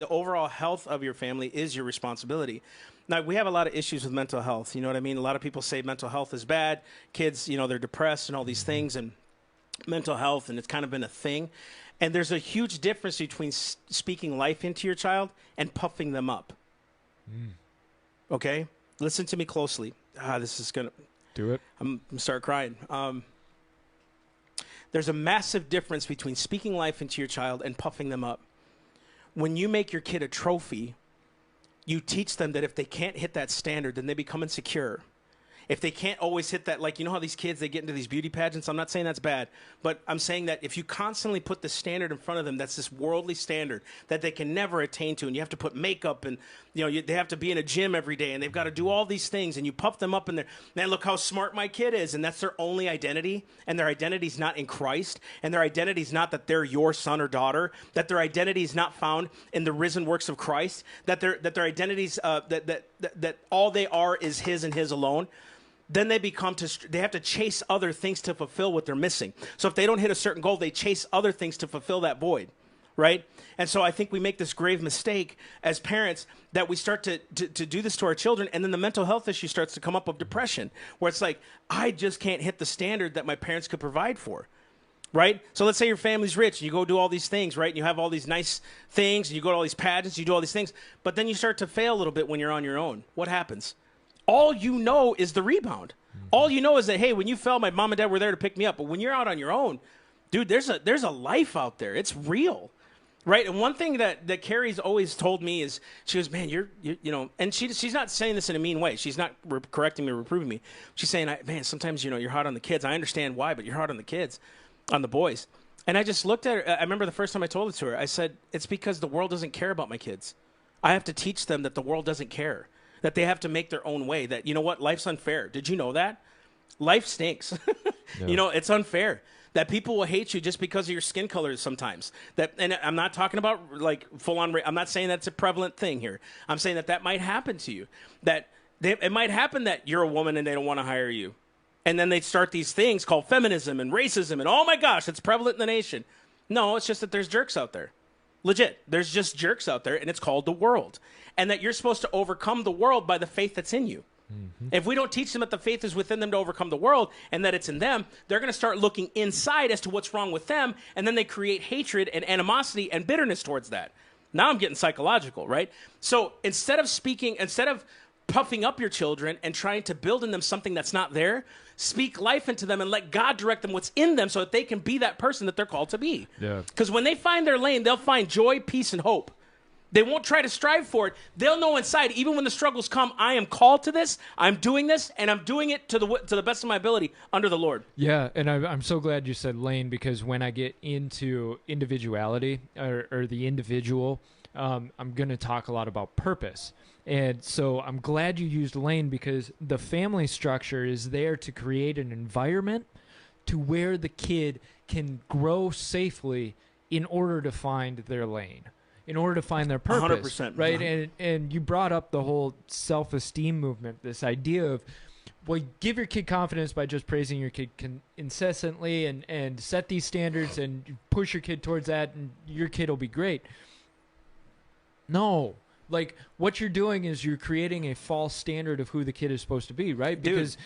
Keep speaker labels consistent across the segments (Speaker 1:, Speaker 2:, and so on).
Speaker 1: The overall health of your family is your responsibility. Now, we have a lot of issues with mental health. You know what I mean? A lot of people say mental health is bad. Kids, they're depressed and all these things, and mental health, and it's kind of been a thing. And there's a huge difference between speaking life into your child and puffing them up. Okay? Listen to me closely. This is going to...
Speaker 2: Do it.
Speaker 1: I'm going to start crying. There's a massive difference between speaking life into your child and puffing them up. When you make your kid a trophy, you teach them that if they can't hit that standard, then they become insecure. If they can't always hit that, like, how these kids, they get into these beauty pageants. I'm not saying that's bad, but I'm saying that if you constantly put the standard in front of them, that's this worldly standard that they can never attain to, and you have to put makeup and, they have to be in a gym every day, and they've got to do all these things, and you puff them up in there. Man, look how smart my kid is, and that's their only identity, and their identity is not in Christ, and their identity is not that they're your son or daughter, that their identity is not found in the risen works of Christ, that their identities, that all they are is His and His alone. Then they have to chase other things to fulfill what they're missing. So if they don't hit a certain goal, they chase other things to fulfill that void, right? And so I think we make this grave mistake as parents that we start to do this to our children, and then the mental health issue starts to come up of depression, where it's like, I just can't hit the standard that my parents could provide for, right? So let's say your family's rich, and you go do all these things, right? And you have all these nice things, and you go to all these pageants, you do all these things, but then you start to fail a little bit when you're on your own. What happens? All you know is the rebound. All you know is that, hey, when you fell, my mom and dad were there to pick me up. But when you're out on your own, dude, there's a life out there. It's real, right? And one thing that Carrie's always told me is, she goes, man, you're and she's not saying this in a mean way. She's not correcting me or reproving me. She's saying, man, sometimes, you're hard on the kids. I understand why, but you're hard on the kids, on the boys. And I just looked at her. I remember the first time I told it to her, I said, it's because the world doesn't care about my kids. I have to teach them that the world doesn't care. That they have to make their own way, that, life's unfair. Did you know that? Life stinks.
Speaker 2: Yeah.
Speaker 1: It's unfair. That people will hate you just because of your skin color sometimes. And I'm not talking about, like, full-on I'm not saying that's a prevalent thing here. I'm saying that might happen to you. It might happen that you're a woman and they don't want to hire you. And then they start these things called feminism and racism, and, oh, my gosh, it's prevalent in the nation. No, it's just that there's jerks out there. Legit. There's just jerks out there, and it's called the world. And that you're supposed to overcome the world by the faith that's in you. Mm-hmm. If we don't teach them that the faith is within them to overcome the world and that it's in them, they're going to start looking inside as to what's wrong with them, and then they create hatred and animosity and bitterness towards that. Now I'm getting psychological, right? So instead of puffing up your children and trying to build in them something that's not there, speak life into them and let God direct them what's in them so that they can be that person that they're called to be. Because when they find their lane, they'll find joy, peace, and hope. They won't try to strive for it. They'll know inside, even when the struggles come, I am called to this, I'm doing this, and I'm doing it to the best of my ability under the Lord.
Speaker 2: Yeah, and I'm so glad you said lane, because when I get into individuality or the individual, I'm going to talk a lot about purpose. And so I'm glad you used lane, because the family structure is there to create an environment to where the kid can grow safely in order to find their lane, in order to find their purpose.
Speaker 1: 100%.
Speaker 2: Right? And you brought up the whole self-esteem movement, this idea of, well, give your kid confidence by just praising your kid incessantly and set these standards and push your kid towards that, and your kid will be great. No. Like, what you're doing is you're creating a false standard of who the kid is supposed to be, right? Because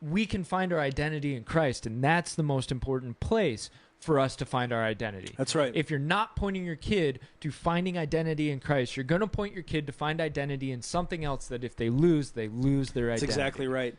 Speaker 2: we can find our identity in Christ, and that's the most important place for us to find our identity.
Speaker 1: That's right.
Speaker 2: If you're not pointing your kid to finding identity in Christ, you're going to point your kid to find identity in something else that if they lose their identity.
Speaker 1: That's exactly right.